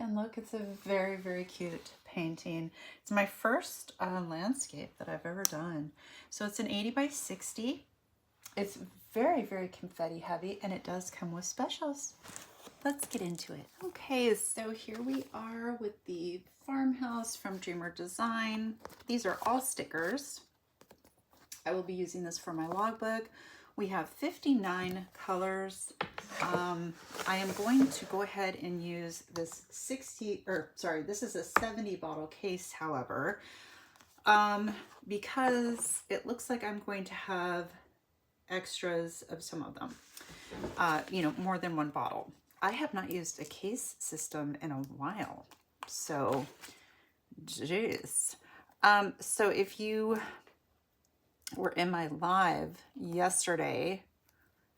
And look, it's a very, very cute painting. It's my first landscape that I've ever done. So it's an 80 by 60. It's very, very confetti heavy, and it does come with specials. Let's get into it. Okay, so here we are with the farmhouse from Dreamer Design. These are all stickers. I will be using this for my logbook. We have 59 colors. I am going to go ahead and use this this is a 70 bottle case, however, because it looks like I'm going to have extras of some of them, you know, more than one bottle. I have not used a case system in a while, so geez. So if you were in my live yesterday,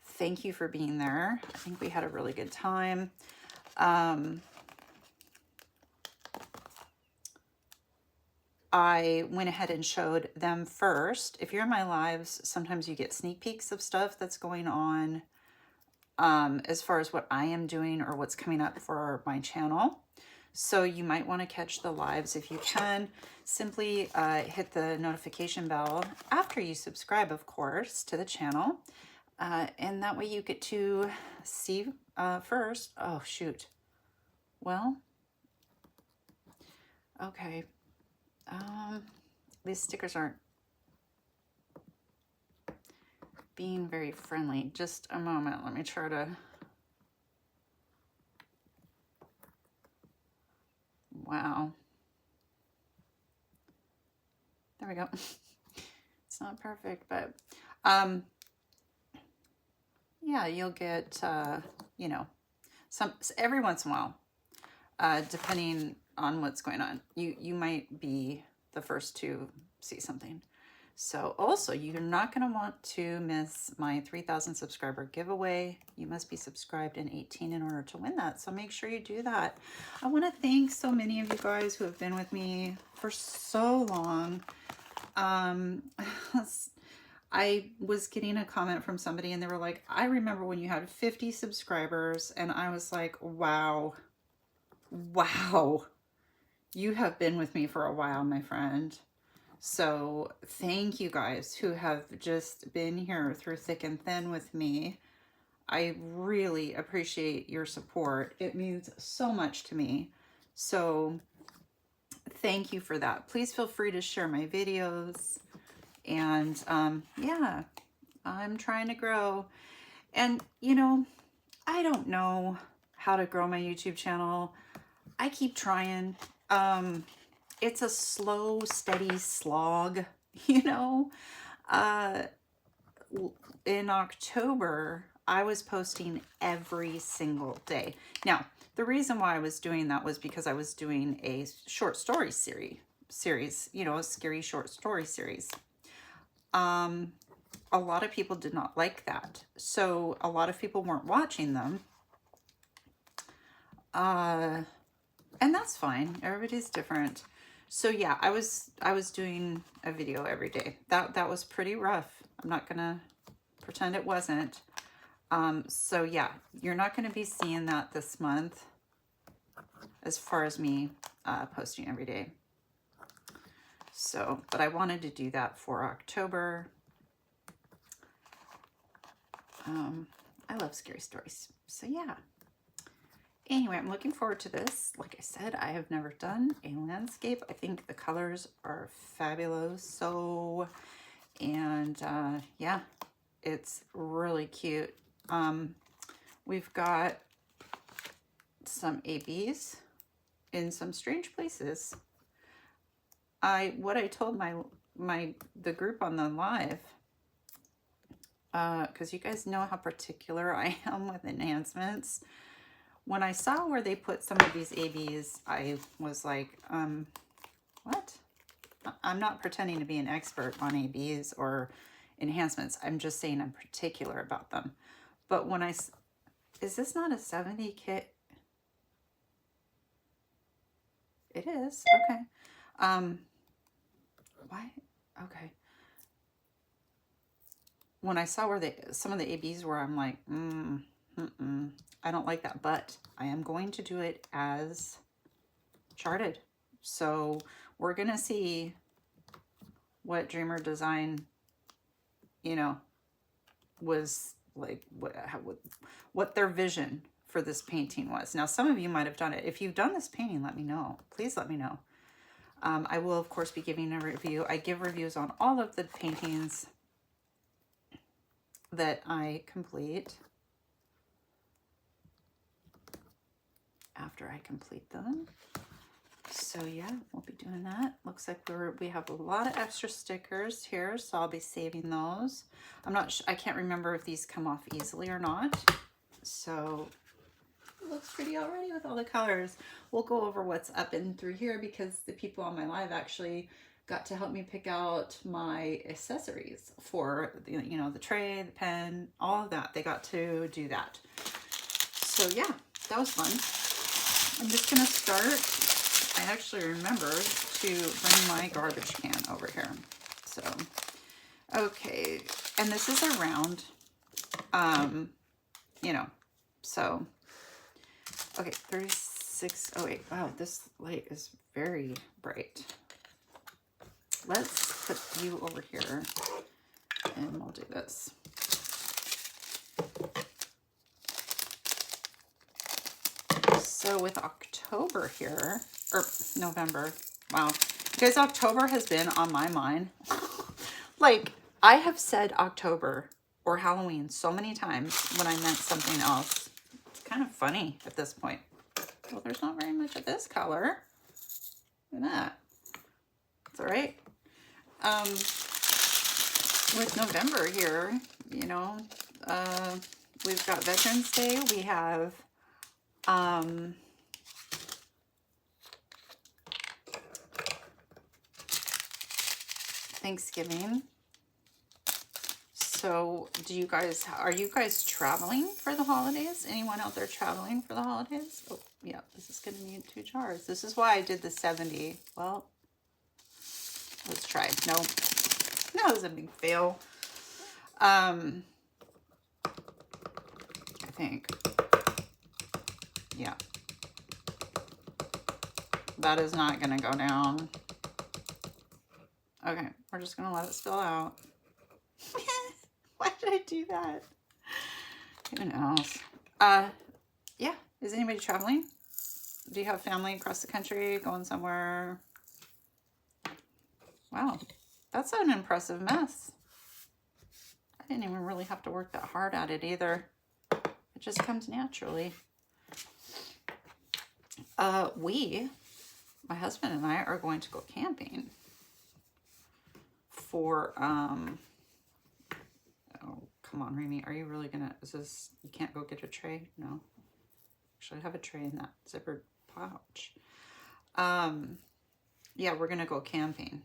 thank you for being there. I think we had a really good time. I went ahead and showed them first. If you're in my lives, sometimes you get sneak peeks of stuff that's going on as far as what I am doing or what's coming up for my channel. So you might want to catch the lives if you can. Simply hit the notification bell after you subscribe, of course, to the channel. And that way you get to see first. Oh, shoot. Well, okay. These stickers aren't being very friendly. Just a moment. Let me try to... Wow. There we go. It's not perfect, but yeah, you'll get, you know, every once in a while, depending on what's going on, you might be the first to see something. So also, you're not going to want to miss my 3,000 subscriber giveaway. You must be subscribed and 18 in order to win that. So make sure you do that. I want to thank so many of you guys who have been with me for so long. I was getting a comment from somebody and they were like, I remember when you had 50 subscribers, and I was like, wow, you have been with me for a while, my friend. So thank you guys who have just been here through thick and thin with me. I really appreciate your support. It means so much to me. So thank you for that. Please feel free to share my videos. And yeah, I'm trying to grow. And you know, I don't know how to grow my YouTube channel. I keep trying. It's a slow, steady slog, you know. In October, I was posting every single day. Now, the reason why I was doing that was because I was doing a short story series, you know, a scary short story series. A lot of people did not like that. So a lot of people weren't watching them. And that's fine. Everybody's different. So yeah, I was doing a video every day. That was pretty rough. I'm not gonna pretend it wasn't. So yeah, you're not gonna be seeing that this month as far as me posting every day. So, but I wanted to do that for October. I love scary stories. So yeah. Anyway, I'm looking forward to this. Like I said, I have never done a landscape. I think the colors are fabulous. So, and yeah, it's really cute. We've got some ABs in some strange places. What I told the group on the live, because you guys know how particular I am with enhancements. When I saw where they put some of these ABs, I was like, what? I'm not pretending to be an expert on ABs or enhancements. I'm just saying I'm particular about them. But when is this not a 70 kit? It is, okay. Why? Okay. When I saw where some of the ABs were, I'm like, I don't like that, but I am going to do it as charted. So we're going to see what Dreamer Design, you know, was like, what their vision for this painting was. Now, some of you might have done it. If you've done this painting, let me know. Please let me know. I will, of course, be giving a review. I give reviews on all of the paintings that I complete after I complete them. So yeah, we'll be doing that. Looks like we have a lot of extra stickers here, so I'll be saving those. I'm not I can't remember if these come off easily or not. So it looks pretty already with all the colors. We'll go over what's up and through here because the people on my live actually got to help me pick out my accessories for, you know, the tray, the pen, all of that. They got to do that. So yeah, that was fun. I'm just gonna start. I actually remember to bring my garbage can over here. So, okay. And this is a round, you know, so, okay, 3608. Wow, this light is very bright. Let's put you over here and we'll do this. So with October here, or November, wow. Because October has been on my mind. Like, I have said October or Halloween so many times when I meant something else. It's kind of funny at this point. Well, there's not very much of this color. Look at that. It's all right. With November here, you know, we've got Veterans Day. We have, Thanksgiving. So are you guys traveling for the holidays? Anyone out there traveling for the holidays? Oh, yeah, this is going to need 2 jars. This is why I did the 70. Well, let's try. No, that was a big fail. I think, yeah, that is not going to go down. Okay, we're just going to let it spill out. Why did I do that? Who knows? Yeah, is anybody traveling? Do you have family across the country going somewhere? Wow, that's an impressive mess. I didn't even really have to work that hard at it either. It just comes naturally. My husband and I are going to go camping for, oh, come on, Remy, are you really gonna, you can't go get a tray? No. Actually, I have a tray in that zippered pouch. Yeah, we're gonna go camping.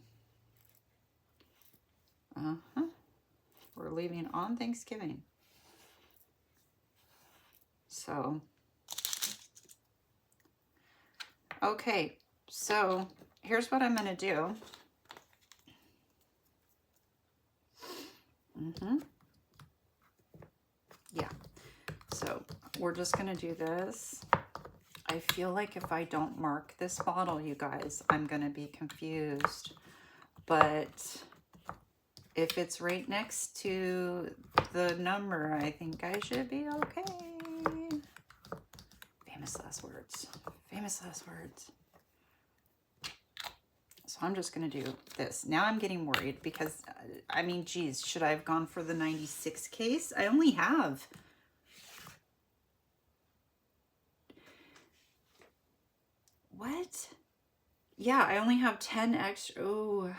We're leaving on Thanksgiving. So, okay, so here's what I'm gonna do. Yeah, so we're just gonna do this. I feel like if I don't mark this bottle, you guys, I'm gonna be confused. But if it's right next to the number, I think I should be okay. Famous last words. Famous last words. So I'm just going to do this. Now I'm getting worried because, I mean, geez, should I have gone for the 96 case? I only have... What? Yeah, I only have 10 extra. Oh,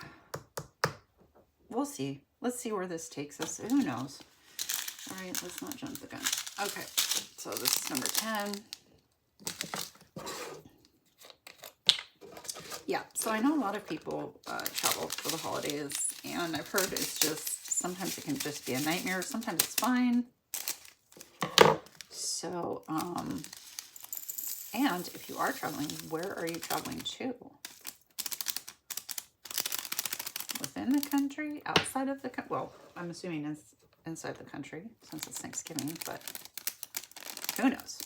we'll see. Let's see where this takes us. Who knows? All right, let's not jump the gun. Okay, so this is number 10. Yeah, so I know a lot of people travel for the holidays, and I've heard it's just, sometimes it can just be a nightmare. Sometimes it's fine. So, and if you are traveling, where are you traveling to? Within the country? Outside of the country? Well, I'm assuming it's inside the country since it's Thanksgiving, but who knows?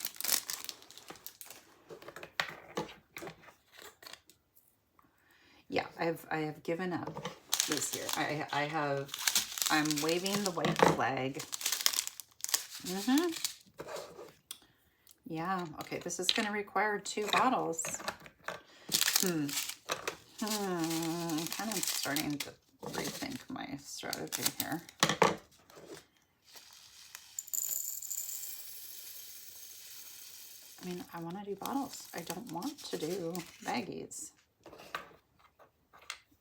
I have given up this year. I'm waving the white flag. Yeah, okay, this is going to require 2 bottles. I'm kind of starting to rethink my strategy here. I mean, I want to do bottles. I don't want to do baggies.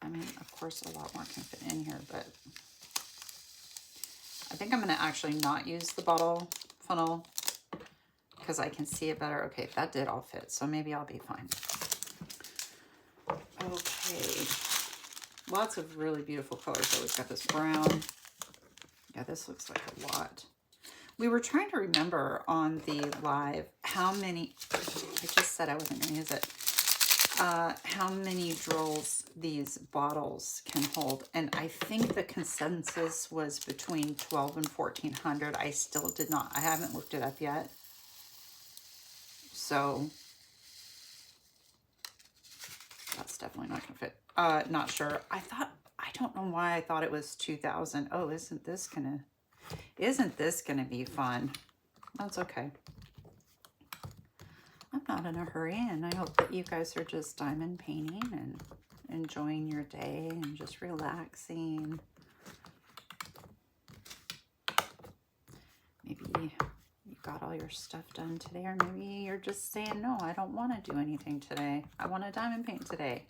I mean, of course, a lot more can fit in here, but I think I'm going to actually not use the bottle funnel because I can see it better. Okay, that did all fit, so maybe I'll be fine. Okay, lots of really beautiful colors. So we've got this brown. Yeah, this looks like a lot. We were trying to remember on the live how many, I just said I wasn't going to use it, how many drills these bottles can hold. And I think the consensus was between 12 and 1400. I still did not, I haven't looked it up yet. So that's definitely not going to fit. Not sure. I don't know why I thought it was 2000. Oh, isn't this going to be fun? That's okay. I'm not in a hurry, and I hope that you guys are just diamond painting and enjoying your day and just relaxing. Maybe you got all your stuff done today, or maybe you're just saying, no, I don't want to do anything today. I want to diamond paint today.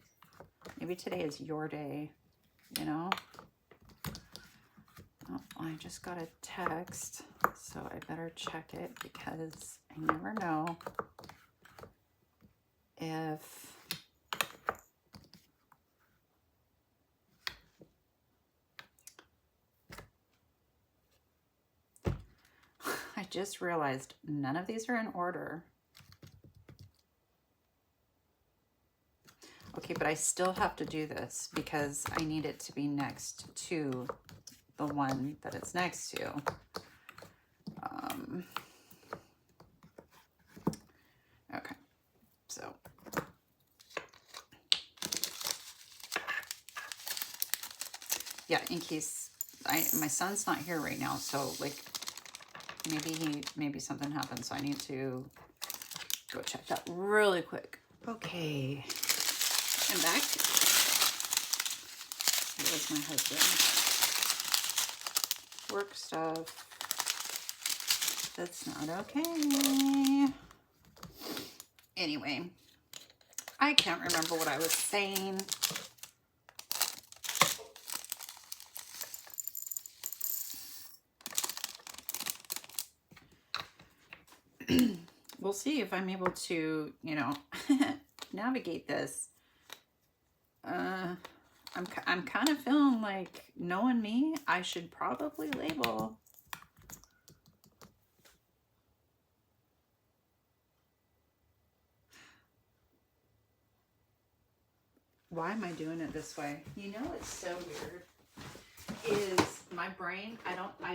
Maybe today is your day, you know? Oh, I just got a text, so I better check it because I never know if I just realized none of these are in order. Okay, but I still have to do this because I need it to be next to the one that it's next to. Okay, so yeah, in case my son's not here right now, so like maybe something happened, so I need to go check that really quick. Okay, I'm back. It was my husband. Work stuff. That's not okay. Anyway, I can't remember what I was saying. We'll see if I'm able to, you know, navigate this. I'm kind of feeling like, knowing me, I should probably label. Why am I doing it this way? You know, it's so weird. Is my brain, I don't know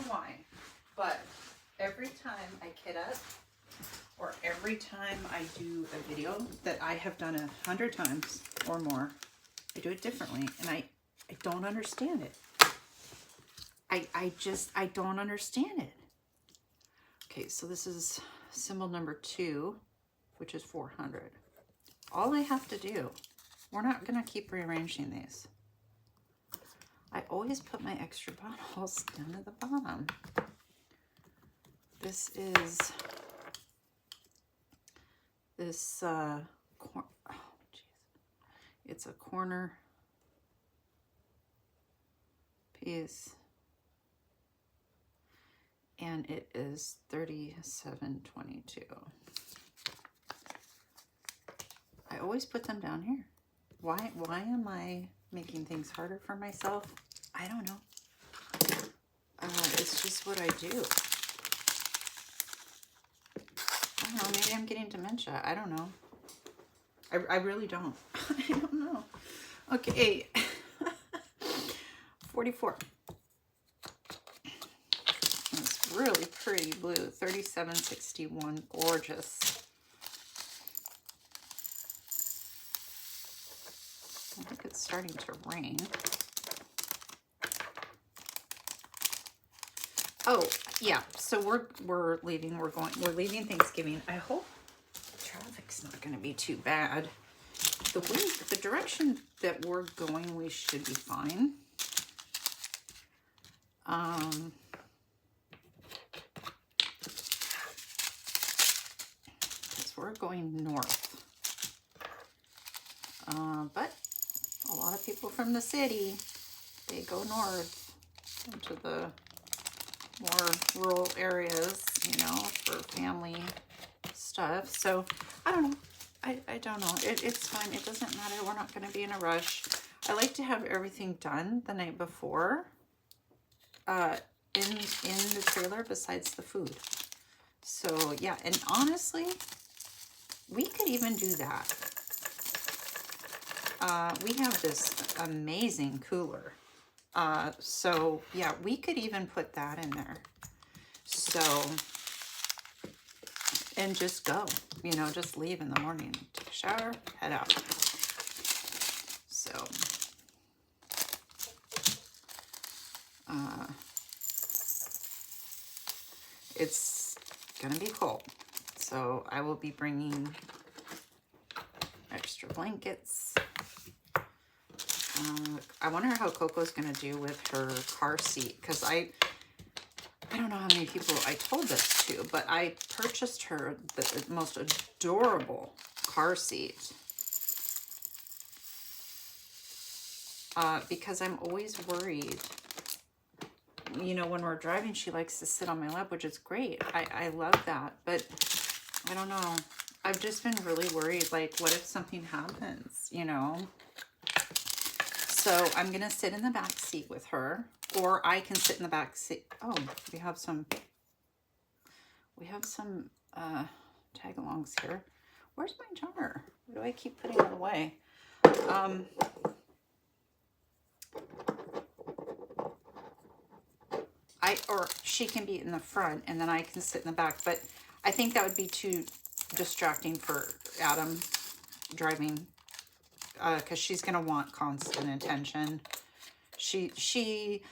why, but every time I kit up, or every time I do a video that I have done 100 times or more, I do it differently, and I don't understand it. I don't understand it. Okay, so this is symbol number 2, which is 400. All I have to do, we're not gonna keep rearranging these. I always put my extra bottles down at the bottom. This is this oh geez, it's a corner piece, and it is $37.22. I always put them down here. Why am I making things harder for myself? I don't know. It's just what I do. I don't know, maybe I'm getting dementia. I don't know. I really don't. I don't know. Okay. 44. It's really pretty blue. $37.61. Gorgeous. starting to rain. Oh, yeah. So we're leaving. We're leaving Thanksgiving. I hope traffic's not going to be too bad. The direction that we're going, we should be fine. Because we're going north. But a lot of people from the city, they go north into the more rural areas, you know, for family stuff. So I don't know. I don't know. It's fine. It doesn't matter. We're not going to be in a rush. I like to have everything done the night before in the trailer besides the food. So yeah, and honestly, we could even do that. We have this amazing cooler. So yeah, we could even put that in there. So, and just go, you know, just leave in the morning, take a shower, head out. So, it's gonna be cold. So I will be bringing extra blankets. I wonder how Coco's gonna do with her car seat, because I don't know how many people I told this to, but I purchased her the most adorable car seat because I'm always worried. You know, when we're driving, she likes to sit on my lap, which is great. I love that, but I don't know. I've just been really worried, like, what if something happens, you know? So I'm going to sit in the back seat with her, or I can sit in the back seat. Oh, we have some tag-alongs here. Where's my jar? Why do I keep putting it away? Or she can be in the front and then I can sit in the back, but I think that would be too distracting for Adam driving, because she's going to want constant attention. She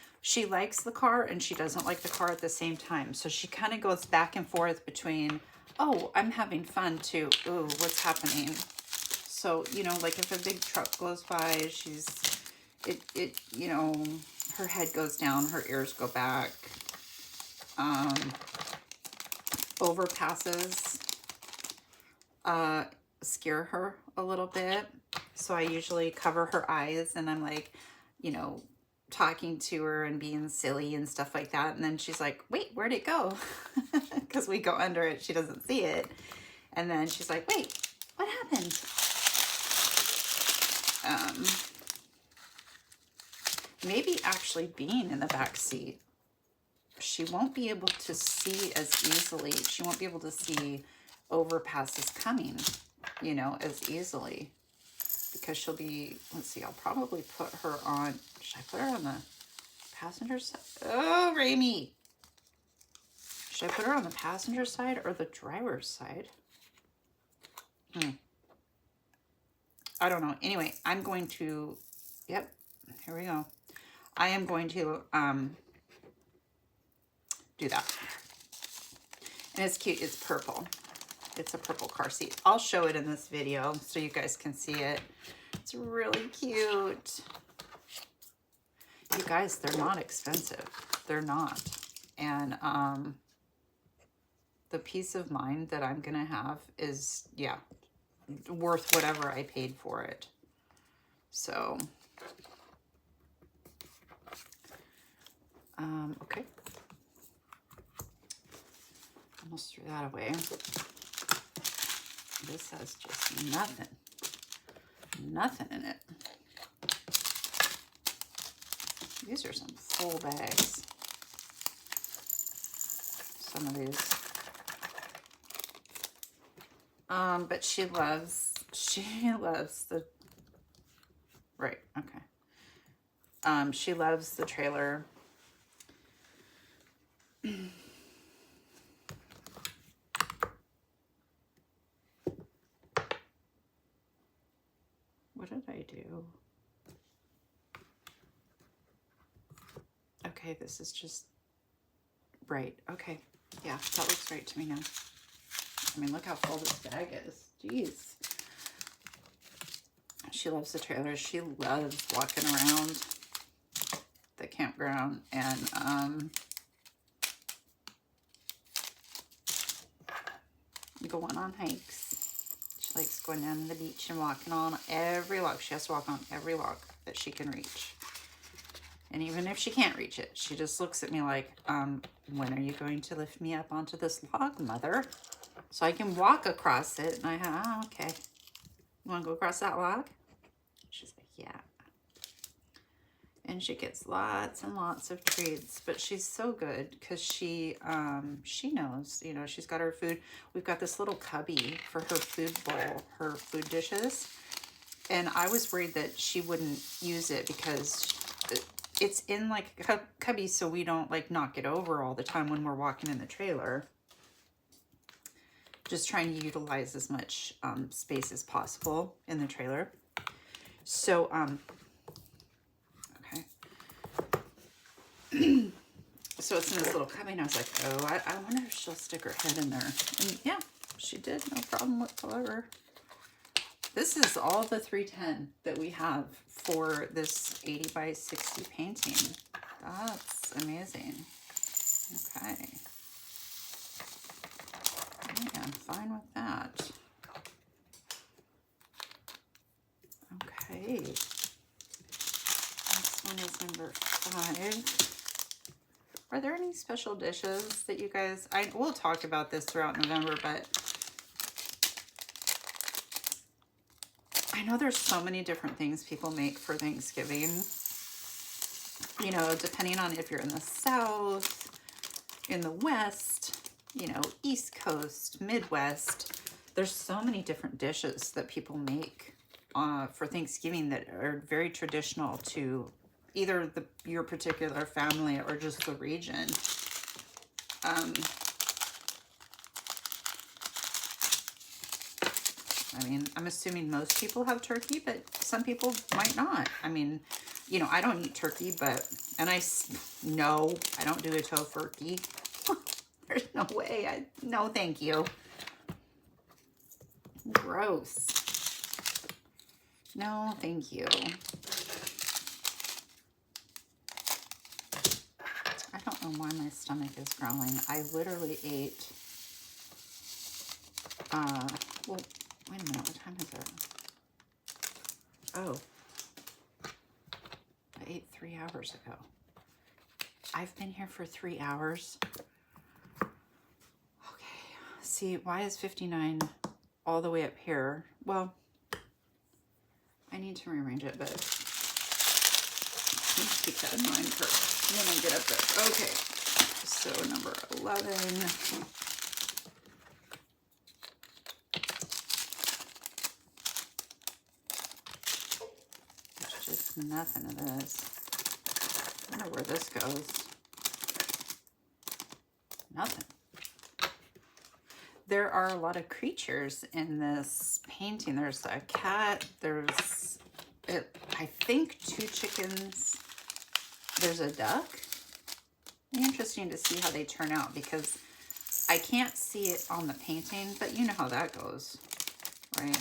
likes the car and she doesn't like the car at the same time. So she kind of goes back and forth between, oh, I'm having fun too. Ooh, what's happening? So, you know, like if a big truck goes by, you know, her head goes down, her ears go back. Overpasses scare her a little bit. So I usually cover her eyes and I'm like, you know, talking to her and being silly and stuff like that. And then she's like, wait, where'd it go? Because we go under it, she doesn't see it. And then she's like, wait, what happened? Maybe actually being in the back seat, she won't be able to see as easily. She won't be able to see overpasses coming, you know, as easily. Because she'll be, let's see, I'll probably put her on, should I put her on the passenger side? Oh, Ramy. Should I put her on the passenger side or the driver's side? I don't know. Anyway, I'm going to, yep, here we go. I am going to do that. And it's cute. It's purple. It's a purple car seat. I'll show it in this video so you guys can see it. It's really cute. You guys, they're not expensive. They're not. And the peace of mind that I'm going to have is, yeah, worth whatever I paid for it. So, okay. Almost threw that away. This has just nothing in it. These are some full bags. Some of these. But she loves the, right, okay. She loves the trailer. What did I do? Okay, this is just right. Okay, yeah, that looks right to me now. I mean, look how full this bag is. Jeez. She loves the trailers. She loves walking around the campground and going on hikes. She likes going down to the beach and walking on every log. She has to walk on every log that she can reach. And even if she can't reach it, she just looks at me like, when are you going to lift me up onto this log, Mother? So I can walk across it. And I have, oh, okay. You want to go across that log? She's like, yeah. And she gets lots and lots of treats, but she's so good because she knows, you know, she's got her food. We've got this little cubby for her food bowl, her food dishes. And I was worried that she wouldn't use it because it's in like a cubby so we don't like knock it over all the time when we're walking in the trailer. Just trying to utilize as much space as possible in the trailer. So, okay. So it's in this little cubby and I was like, oh, I wonder if she'll stick her head in there. And yeah, she did, no problem whatsoever. This is all the 310 that we have for this 80 by 60 painting. That's amazing. Okay. I am fine with that. Okay. This one is number 5. Are there any special dishes that you guys... we'll talk about this throughout November, but... I know there's so many different things people make for Thanksgiving. You know, depending on if you're in the South, in the West, you know, East Coast, Midwest. There's so many different dishes that people make for Thanksgiving that are very traditional to either your particular family or just the region. I mean, I'm assuming most people have turkey, but some people might not. I mean, you know, I don't eat turkey, but, and no, I don't do a tofurkey. There's no way. No, thank you. Gross. No, thank you. I don't know why my stomach is growling. I literally ate, well, wait a minute, what time is it? Oh, I ate 3 hours ago. I've been here for 3 hours. Okay, see, why is 59 all the way up here? Well, I need to rearrange it, but let's keep that in mind for when I get up there. Okay, so number 11. Nothing of this. I wonder where this goes. Nothing. There are a lot of creatures in this painting. There's a cat. There's, I think, 2 chickens. There's a duck. Interesting to see how they turn out because I can't see it on the painting, but you know how that goes, right?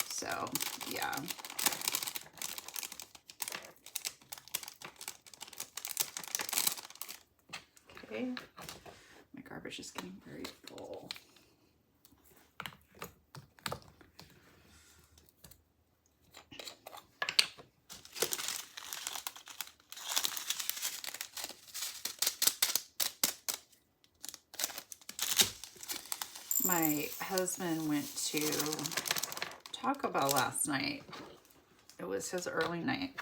So, yeah. Okay, my garbage is getting very full. My husband went to Taco Bell last night. It was his early night.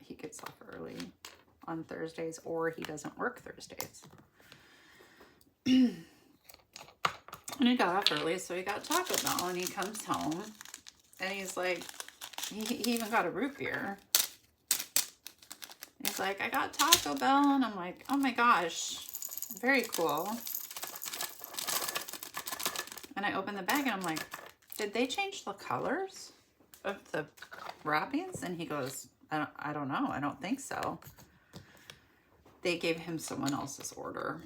He gets off early on Thursdays, or he doesn't work Thursdays. And he got off early, so he got Taco Bell, and he comes home, and he's like, he even got a root beer. He's like, I got Taco Bell, and I'm like, oh my gosh, very cool. And I open the bag, and I'm like, did they change the colors of the wrappings? And he goes, I don't know. I don't think so. they gave him someone else's order.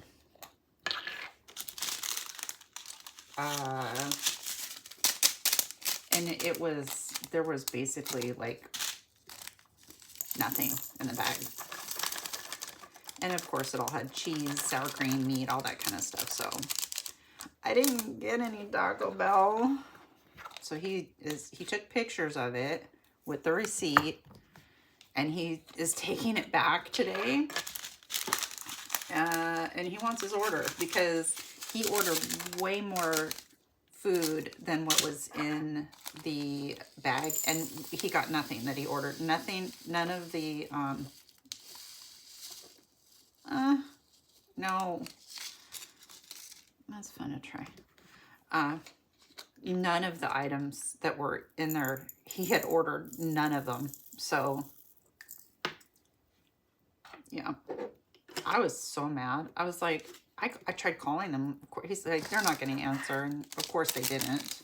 And there was basically like nothing in the bag. And of course it all had cheese, sour cream, meat, all that kind of stuff. So I didn't get any Taco Bell. So he took pictures of it with the receipt, and he is taking it back today. And he wants his order because he ordered way more food than what was in the bag, and he got nothing that he ordered. Nothing, none of the, no, that's fun to try. None of the items that were in there, he had ordered none of them. So, yeah, I was so mad. I was like, I tried calling them. He's like, they're not going to answer. And of course they didn't.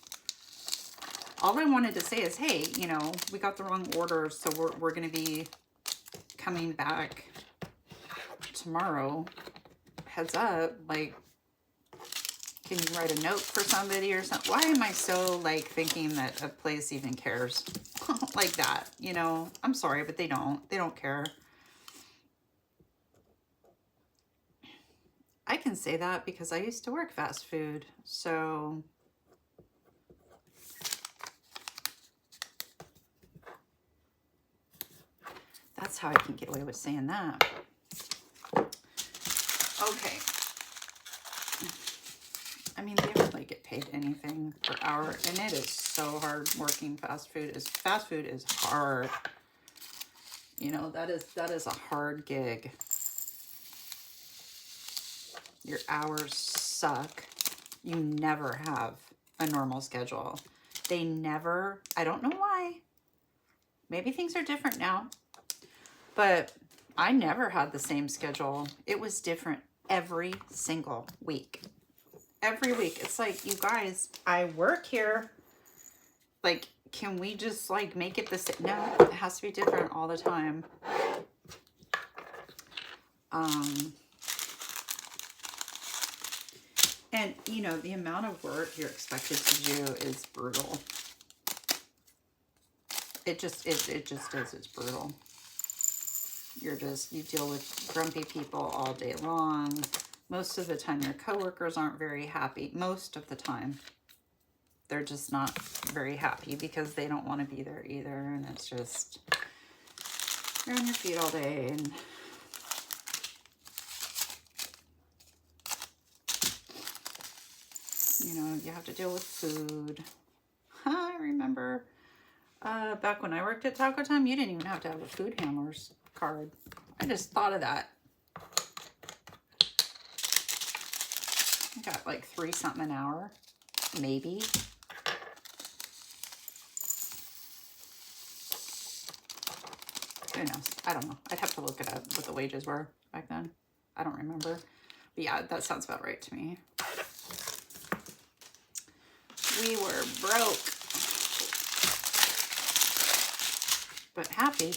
All I wanted to say is, hey, you know, we got the wrong order. So we're going to be coming back tomorrow. Heads up. Like, can you write a note for somebody or something? Why am I so like thinking that a place even cares like that? You know, I'm sorry, but they don't care. I can say that because I used to work fast food, so that's how I can get away with saying that. Okay. I mean, they hardly get paid anything per hour, and it is so hard working fast food. Fast food is hard. You know, that is a hard gig. Your hours suck. You never have a normal schedule. They never, I don't know why. Maybe things are different now. But I never had the same schedule. It was different every single week. Every week. It's like, you guys, I work here. Like, can we just like make it the same? No, it has to be different all the time. And, you know, the amount of work you're expected to do is brutal. It just is. It's brutal. You deal with grumpy people all day long. Most of the time, your coworkers aren't very happy. Most of the time, they're just not very happy because they don't want to be there either. And it's just, you're on your feet all day. And you know, you have to deal with food. I remember back when I worked at Taco Time, you didn't even have to have a food handler's card. I just thought of that. I got like $3 something an hour, maybe. Who knows? I don't know. I'd have to look it up what the wages were back then. I don't remember. But yeah, that sounds about right to me. We were broke, but happy.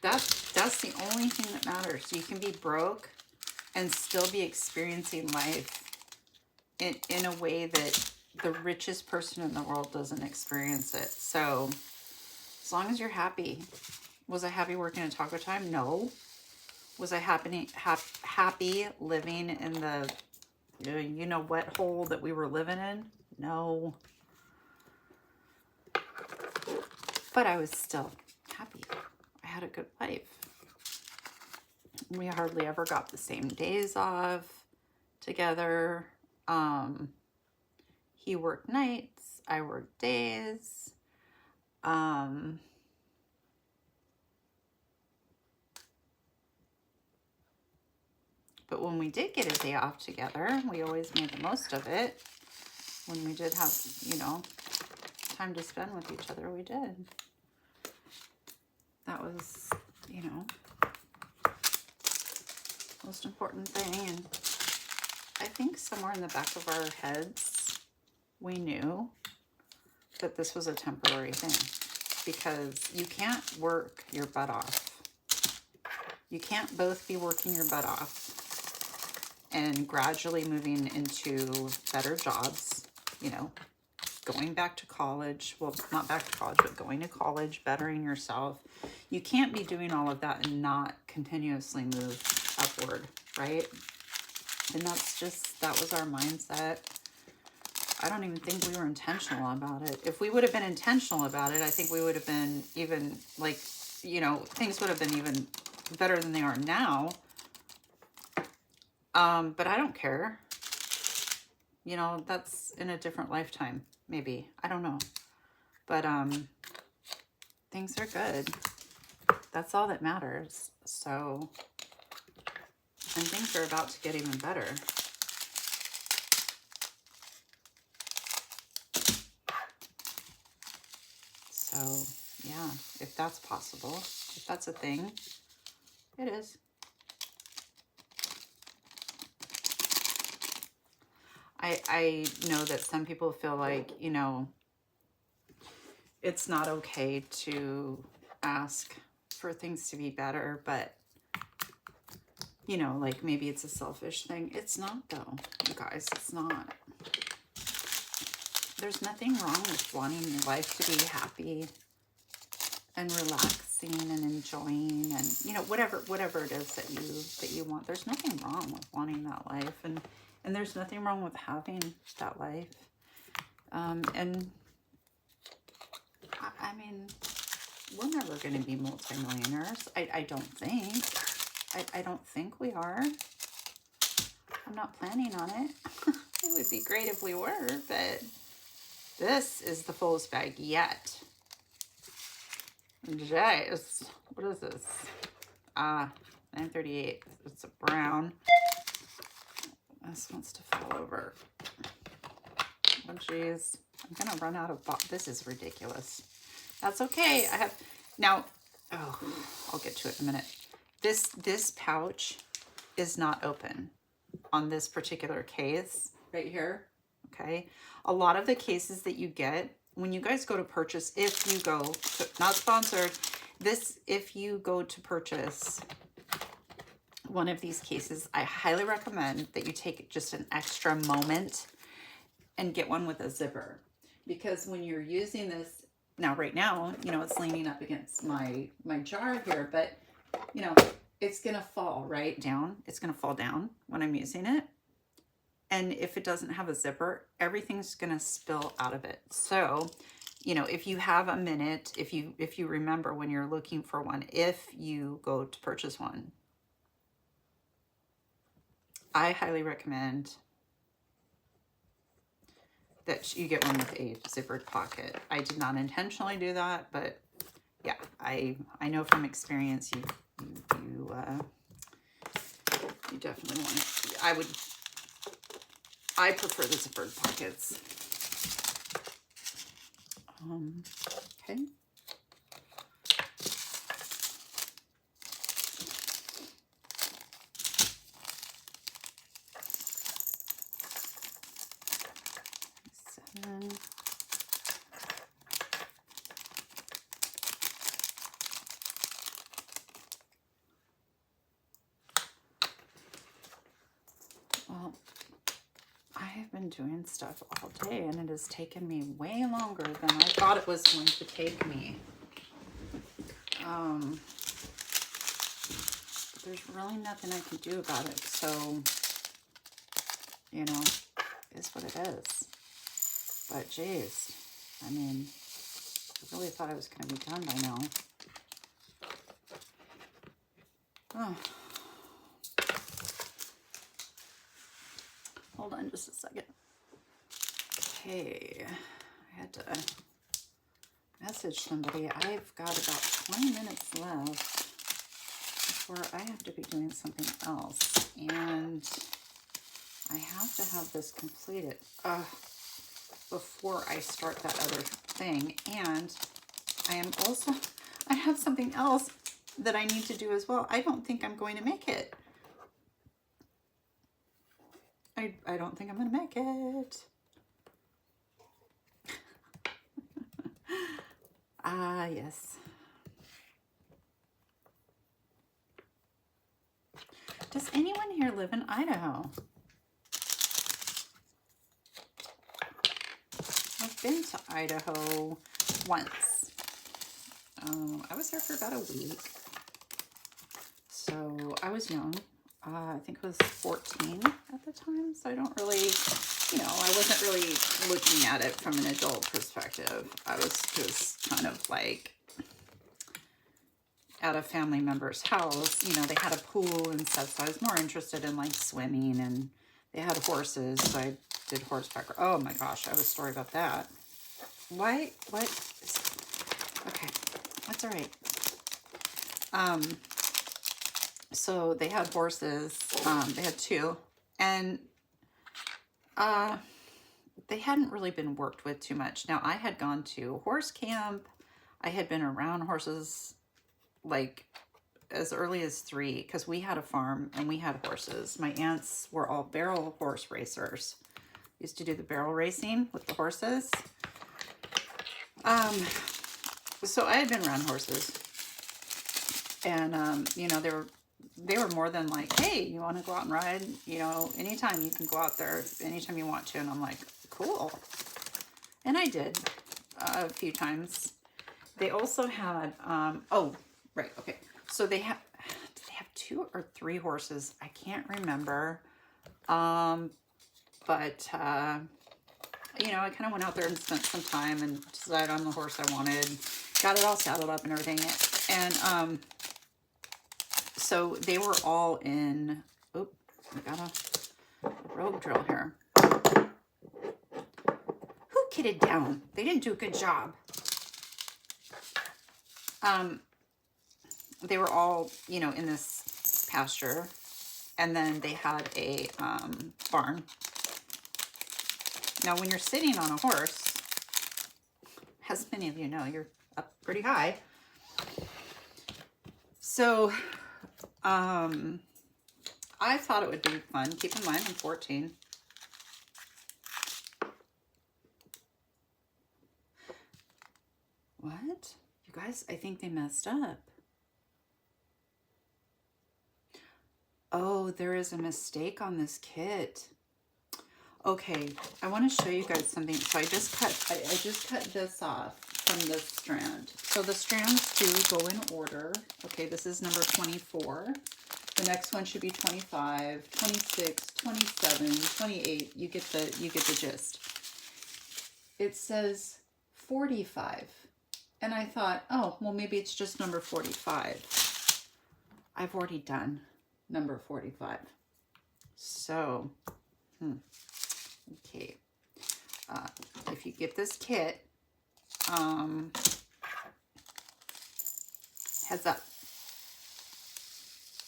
That's the only thing that matters. You can be broke and still be experiencing life in a way that the richest person in the world doesn't experience it. So as long as you're happy. Was I happy working at Taco Time? No. Was I happy living in the you know what hole that we were living in? No. But I was still happy. I had a good life. We hardly ever got the same days off together. He worked nights, I worked days. But when we did get a day off together, we always made the most of it. When we did have, you know, time to spend with each other, we did. That was, you know, most important thing. And I think somewhere in the back of our heads, we knew that this was a temporary thing, because you can't work your butt off You can't both be working your butt off and gradually moving into better jobs, you know, going back to college. Well, not back to college, but going to college, bettering yourself. You can't be doing all of that and not continuously move upward, right? And that's just, that was our mindset. I don't even think we were intentional about it. If we would have been intentional about it, I think we would have been even, like, you know, things would have been even better than they are now. But I don't care. You know, that's in a different lifetime, maybe. I don't know. But things are good. That's all that matters. So, and things are about to get even better. So, yeah, if that's possible, if that's a thing, it is. I know that some people feel like, you know, it's not okay to ask for things to be better, but, you know, like maybe it's a selfish thing. It's not, though, you guys. It's not. There's nothing wrong with wanting your life to be happy and relaxing and enjoying, and, you know, whatever it is that you want. There's nothing wrong with wanting that life, and there's nothing wrong with having that life. And I mean, we're never going to be multimillionaires. I don't think. I don't think we are. I'm not planning on it. It would be great if we were, but this is the fullest bag yet. Jeez, what is this? 938. It's a brown. This wants to fall over. Oh, geez. I'm going to run out of this is ridiculous. That's okay. I have now. Oh, I'll get to it in a minute. This pouch is not open on this particular case right here. Okay. A lot of the cases that you get when you guys go to purchase, if you go to, not sponsored, if you go to purchase one of these cases, I highly recommend that you take just an extra moment and get one with a zipper, because when you're using this now, right now, you know, it's leaning up against my jar here, but you know, it's gonna fall right down. It's gonna fall down when I'm using it, and if it doesn't have a zipper, everything's gonna spill out of it. So, you know, if you have a minute, if you remember when you're looking for one, if you go to purchase one, I highly recommend that you get one with a zippered pocket. I did not intentionally do that, but yeah, I know from experience you definitely want it. I prefer the zippered pockets. Okay. Seven. Well, I have been doing stuff all day, and it has taken me way longer than I thought it was going to take me. There's really nothing I can do about it, so, you know, it's what it is. But geez, I mean, I really thought I was going to be done by now. Oh. Hold on just a second. Okay, I had to message somebody. I've got about 20 minutes left before I have to be doing something else, and I have to have this completed before I start that other thing. And I have something else that I need to do as well. I don't think I'm going to make it. I don't think I'm going to make it. Yes. Does anyone here live in Idaho? I've been to Idaho once. I was there for about a week. So I was young. I think I was 14 at the time. So I don't really, you know, I wasn't really looking at it from an adult perspective. I was just kind of like at a family member's house. You know, they had a pool and stuff. So I was more interested in like swimming, and they had horses. So I did horseback. Oh my gosh, I have a story about that. Why? What? Okay, that's all right. So they had horses. They had two, and they hadn't really been worked with too much. Now, I had gone to horse camp. I had been around horses like as early as 3, because we had a farm and we had horses. My aunts were all barrel horse racers. Used to do the barrel racing with the horses. So I had been around horses, and you know, they were more than like, hey, you want to go out and ride? You know, anytime you can go out there, anytime you want to. And I'm like, cool. And I did a few times. They also had, oh, right, okay. So did they have 2 or 3 horses? I can't remember. But you know, I kind of went out there and spent some time and decided on the horse I wanted. Got it all saddled up and everything. And so they were all in, oop, I got a rogue drill here. Who kitted down? They didn't do a good job. They were all, you know, in this pasture, and then they had a barn. Now, when you're sitting on a horse, as many of you know, you're up pretty high. So, I thought it would be fun. Keep in mind, I'm 14. What? You guys, I think they messed up. Oh, there is a mistake on this kit. Okay, I want to show you guys something. So I just cut this off from this strand. So the strands do go in order. Okay, this is number 24. The next one should be 25, 26, 27, 28. You get the gist. It says 45. And I thought, oh, well, maybe it's just number 45. I've already done number 45. So, okay. If you get this kit, heads up,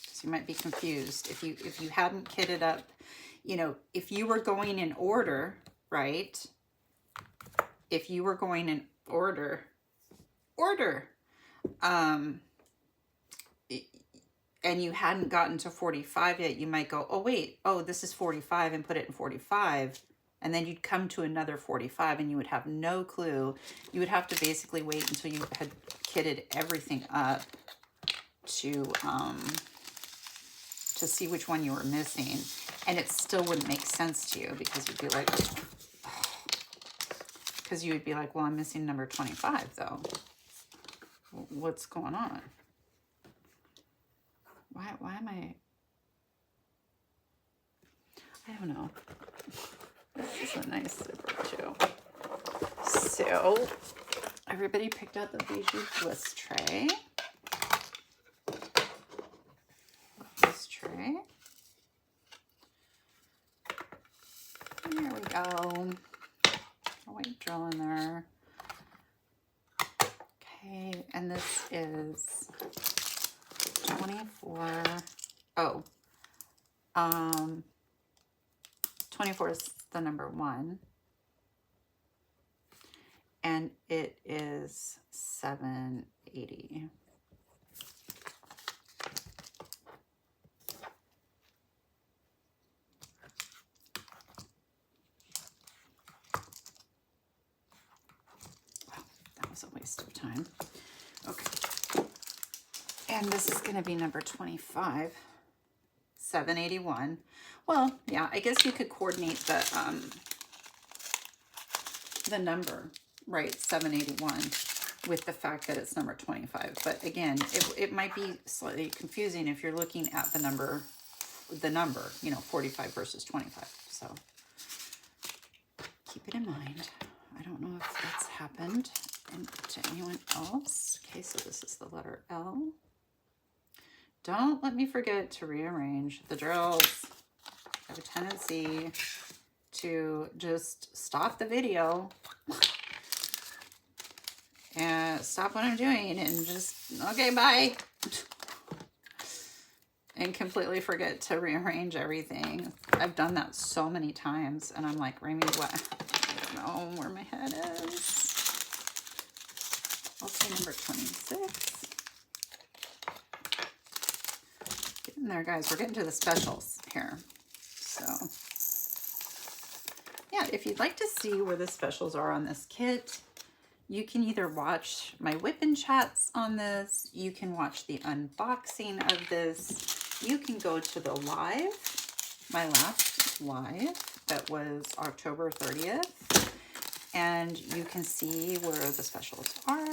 because you might be confused. If you hadn't kitted up, you know, if you were going in order, right? If you were going in order, and you hadn't gotten to 45 yet, you might go, oh wait, oh, this is 45, and put it in 45. And then you'd come to another 45 and you would have no clue. You would have to basically wait until you had kitted everything up to see which one you were missing. And it still wouldn't make sense to you, because you'd be like, well, I'm missing number 25 though. What's going on? Why am I don't know. This is a nice zipper too. So everybody picked out the Bijou Bliss tray. This tray. And there we go. A white drill in there. Okay, and this is 24. Oh, 24 is the number 1, and it is $7.80. Wow, that was a waste of time. Okay. And this is going to be number 25, $7.81. Well, yeah, I guess you could coordinate the number, right, $7.81, with the fact that it's number 25. But again, it might be slightly confusing if you're looking at the number, you know, 45 versus 25. So keep it in mind. I don't know if that's happened to anyone else. Okay, so this is the letter L. Don't let me forget to rearrange the drills. I have a tendency to just stop the video and stop what I'm doing and just, okay, bye. And completely forget to rearrange everything. I've done that so many times, and I'm like, Rami, what? I don't know where my head is. I'll say number 26. Getting there, guys. We're getting to the specials here. So, yeah, if you'd like to see where the specials are on this kit, you can either watch my whip-in chats on this, you can watch the unboxing of this, you can go to the live, my last live, that was October 30th, and you can see where the specials are.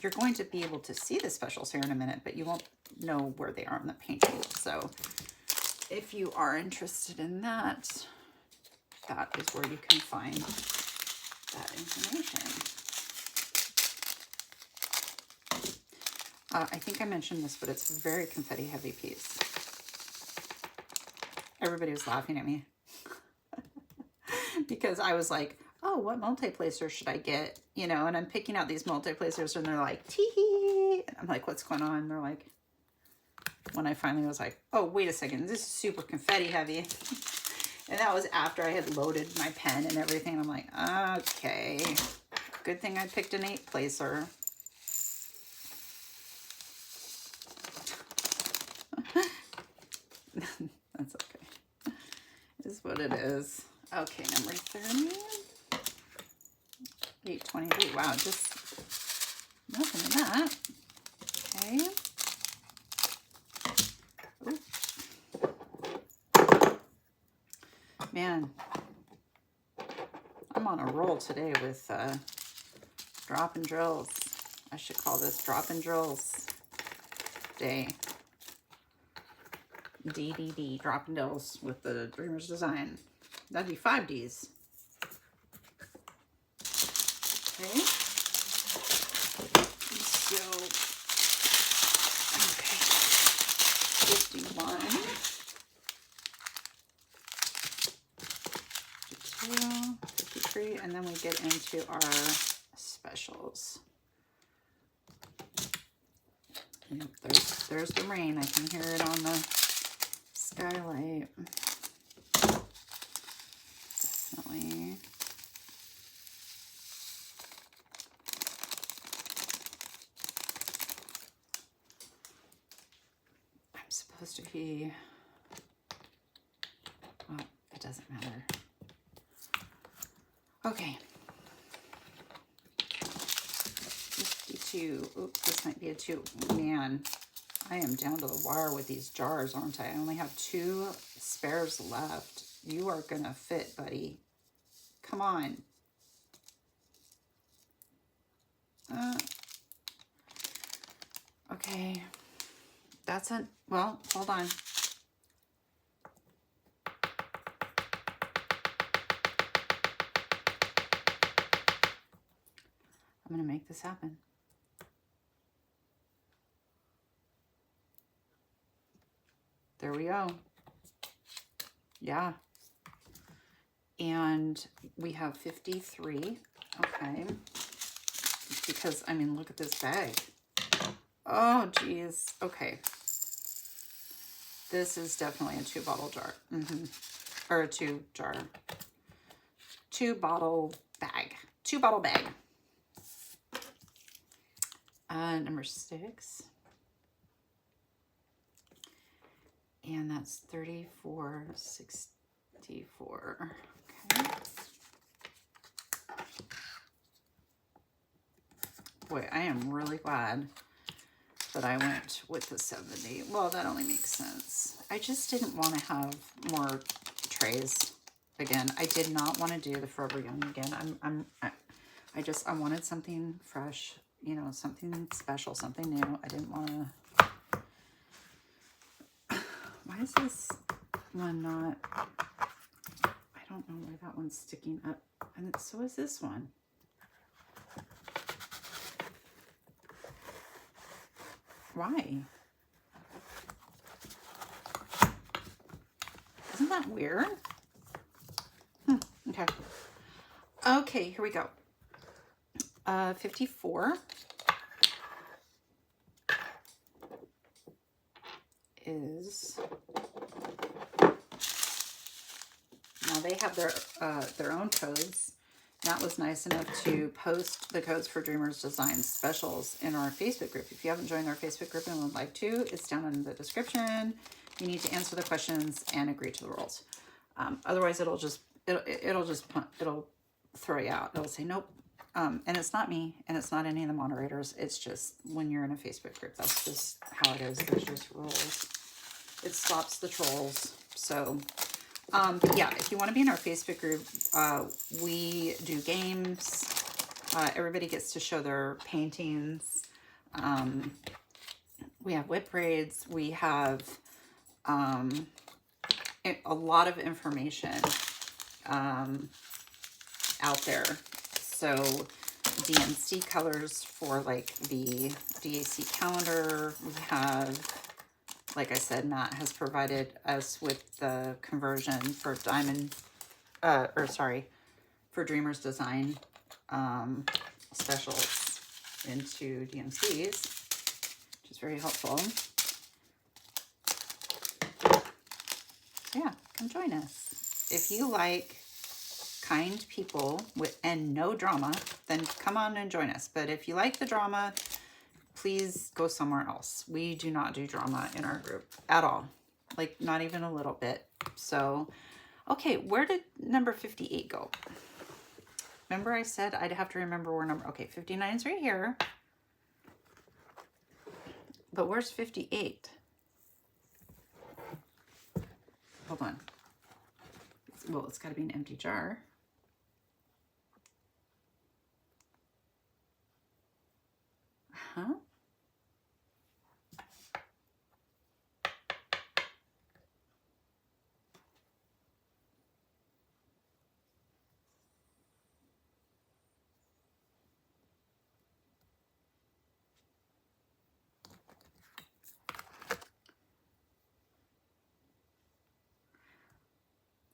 You're going to be able to see the specials here in a minute, but you won't know where they are on the paint sheet. So if you are interested in that, that is where you can find that information. I think I mentioned this, but it's a very confetti heavy piece. Everybody was laughing at me because I was like, oh, what multi-placer should I get? You know, and I'm picking out these multi-placers and they're like, tee-hee. I'm like, what's going on? And they're like, when I finally was like, oh, wait a second, this is super confetti heavy. And that was after I had loaded my pen and everything. I'm like, okay, good thing I picked an 8-placer. That's okay. It is what it is. Okay, number 30. 823. Wow, just nothing in that. Okay. Ooh. Man, I'm on a roll today with drop and drills. I should call this drop and drills day. DDD, drop and drills with the Dreamer's Design. That'd be 5 Ds. Okay. So, okay. 51. 52, 53, and then we get into our specials. And there's the rain. I can hear it on the skylight. Definitely. I'm supposed to be, well, it doesn't matter. Okay. 52. Oops, this might be a 2. Man, I am down to the wire with these jars, aren't I? I only have 2 spares left. You are gonna fit, buddy. Come on. Okay. That's it. Well, hold on. I'm gonna make this happen. There we go. Yeah. And we have 53. Okay. Because, I mean, look at this bag. Oh, geez. Okay. This is definitely a 2-bottle jar. Or a 2-jar. 2-bottle bag. 2-bottle bag. Number 6. And that's 34.64. Okay. Boy, I am really glad that I went with the 70. Well, that only makes sense. I just didn't want to have more trays. Again, I did not want to do the Forever Young again. I wanted something fresh, you know, something special, something new. I didn't want to. Why is this one not? I don't know why that one's sticking up. And so is this one. Why? Isn't that weird? Okay. Okay, here we go. 54 is, now they have their own codes. Matt was nice enough to post the codes for Dreamers Design specials in our Facebook group. If you haven't joined our Facebook group and would like to, it's down in the description. You need to answer the questions and agree to the rules. Otherwise, it'll throw you out. It'll say nope. And it's not me, and it's not any of the moderators. It's just when you're in a Facebook group, that's just how it is. There's just rules. It stops the trolls. So, but yeah, if you want to be in our Facebook group, we do games. Everybody gets to show their paintings. We have whip braids. We have a lot of information out there. So DMC colors for like the DAC calendar. We have, like I said, Matt has provided us with the conversion for for Dreamers Design specials into DMCs, which is very helpful. So yeah, come join us. If you like kind people and no drama, then come on and join us. But if you like the drama, please go somewhere else. We do not do drama in our group at all. Like, not even a little bit. So, okay, where did number 58 go? Remember I said I'd have to remember where number... Okay, 59 is right here. But where's 58? Hold on. Well, it's got to be an empty jar. Huh?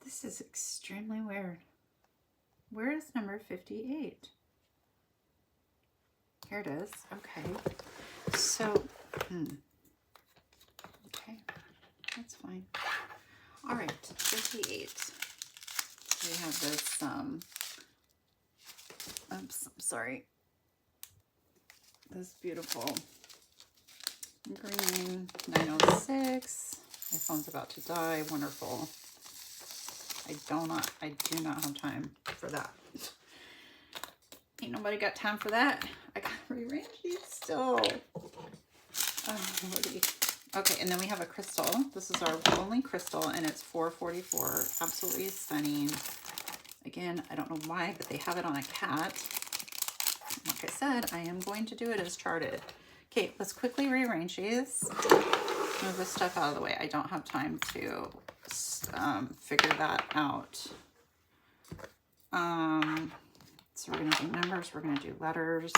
This is extremely weird. Where is number 58? Here it is. Okay. So, okay, that's fine. All right, 58. We have this, oops, I'm sorry. This beautiful green 906. My phone's about to die. Wonderful. I do not have time for that. Ain't nobody got time for that. I gotta rearrange these still. Oh, Lordy. Okay, and then we have a crystal. This is our only crystal, and it's $4.44. Absolutely stunning. Again, I don't know why, but they have it on a cat. Like I said, I am going to do it as charted. Okay, let's quickly rearrange these. Move this stuff out of the way. I don't have time to figure that out. So we're going to do numbers. We're going to do letters.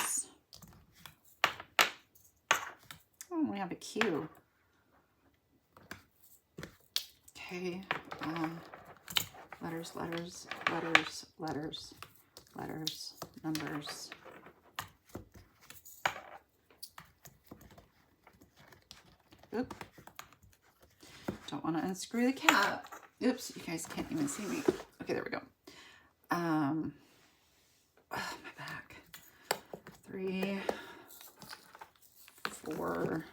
Oh, we have a Q. Okay. Letters, letters, letters, letters, letters, numbers. Oop. Don't want to unscrew the cap. Oops, you guys can't even see me. Okay, there we go. Oh, my back. 3, 4.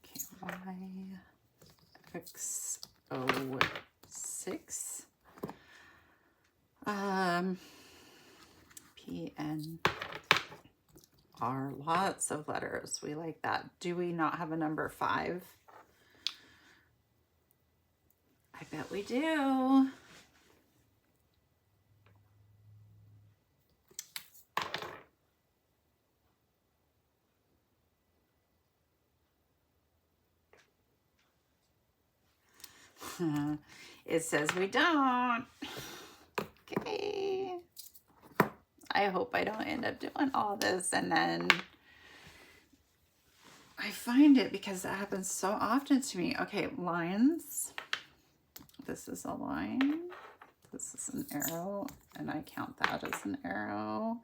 Okay, Y, X, O, 6. P, N, are lots of letters. We like that. Do we not have a number 5? I bet we do. It says we don't. Okay. I hope I don't end up doing all this and then I find it, because that happens so often to me. Okay, lines. This is a line. This is an arrow, and I count that as an arrow.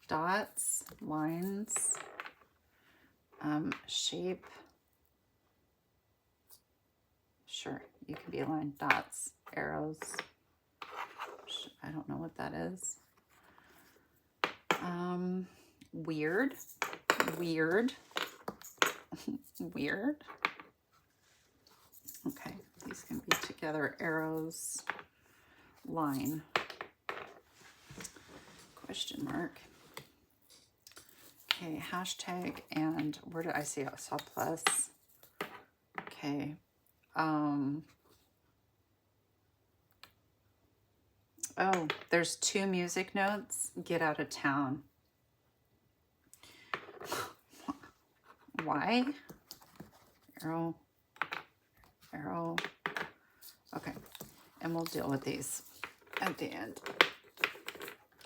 Dots, lines, shape. Sure, you can be a line. Dots, arrows. I don't know what that is. Weird. Weird. Weird. Okay, these can be together. Arrows, line, question mark. Okay, hashtag, and where did I see it? I saw plus. Okay. Oh, there's 2 music notes. Get out of town. Why? Arrow, arrow. Okay, and we'll deal with these at the end.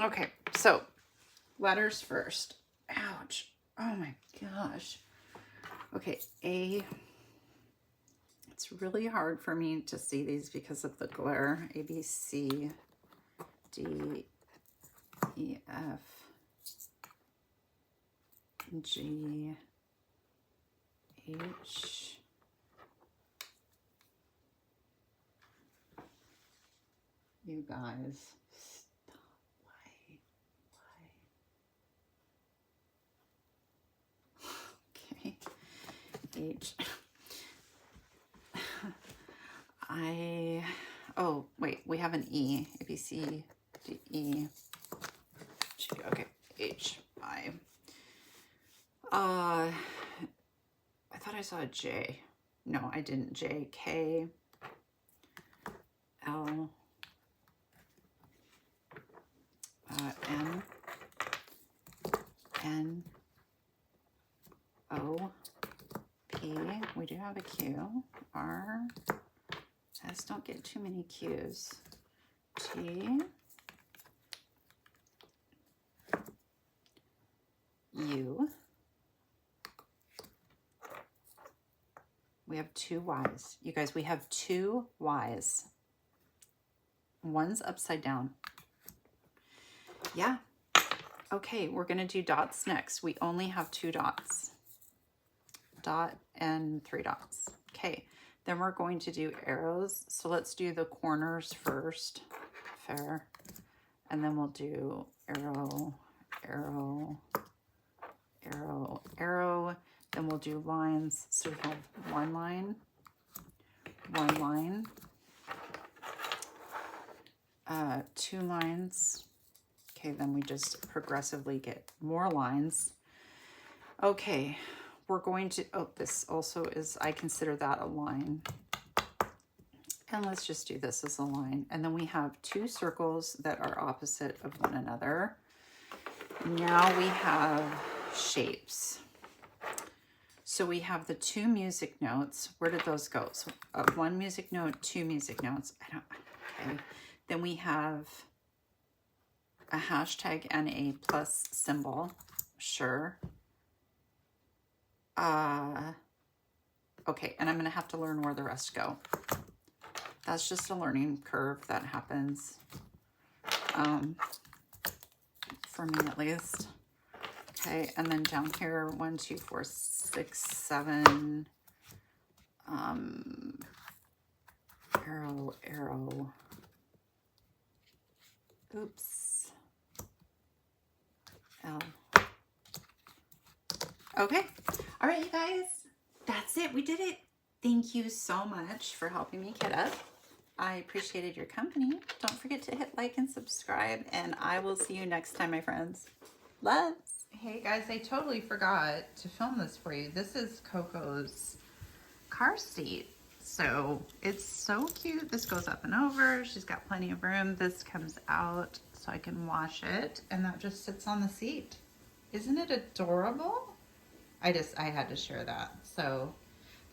Okay, so letters first. Ouch. Oh my gosh. Okay, A. It's really hard for me to see these because of the glare. A, B, C, D, E, F, G, H, you guys, stop. Why? Okay, H. Oh, wait, we have an E. A, B, C, D, E, G. Okay, H, I. I thought I saw a J. No, I didn't. J, K, L, M, N, O, P. We do have a Q. R. Just don't get too many Q's. T, U. We have 2 Y's. You guys, we have 2 Y's. One's upside down. Yeah. Okay, we're going to do dots next. We only have 2 dots. Dot and 3 dots. Okay, then we're going to do arrows. So let's do the corners first. Fair. And then we'll do arrow, arrow, arrow, arrow. Then we'll do lines. So we have 1 line, 1 line, 2 lines. Okay, then we just progressively get more lines. Okay, we're going to, oh, this also is, I consider that a line. And let's just do this as a line. And then we have 2 circles that are opposite of one another. Now we have shapes. So we have the 2 music notes. Where did those go? So 1 music note, 2 music notes. Okay. Then we have a hashtag and a plus symbol. Sure. Okay, and I'm going to have to learn where the rest go. That's just a learning curve that happens, for me at least. Okay, and then down here, 1, 2, 4, 6, 7, arrow, arrow, oops, L. Okay, all right, you guys, that's it. We did it. Thank you so much for helping me kit up. I appreciated your company. Don't forget to hit like and subscribe, and I will see you next time, my friends. Loves. Hey guys, I totally forgot to film this for you. This is Coco's car seat. So it's so cute. This goes up and over. She's got plenty of room. This comes out so I can wash it, and that just sits on the seat. Isn't it adorable? I had to share that. So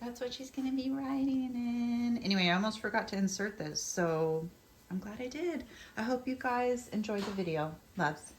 that's what she's gonna be riding in. Anyway, I almost forgot to insert this, so I'm glad I did. I hope you guys enjoyed the video. Loves.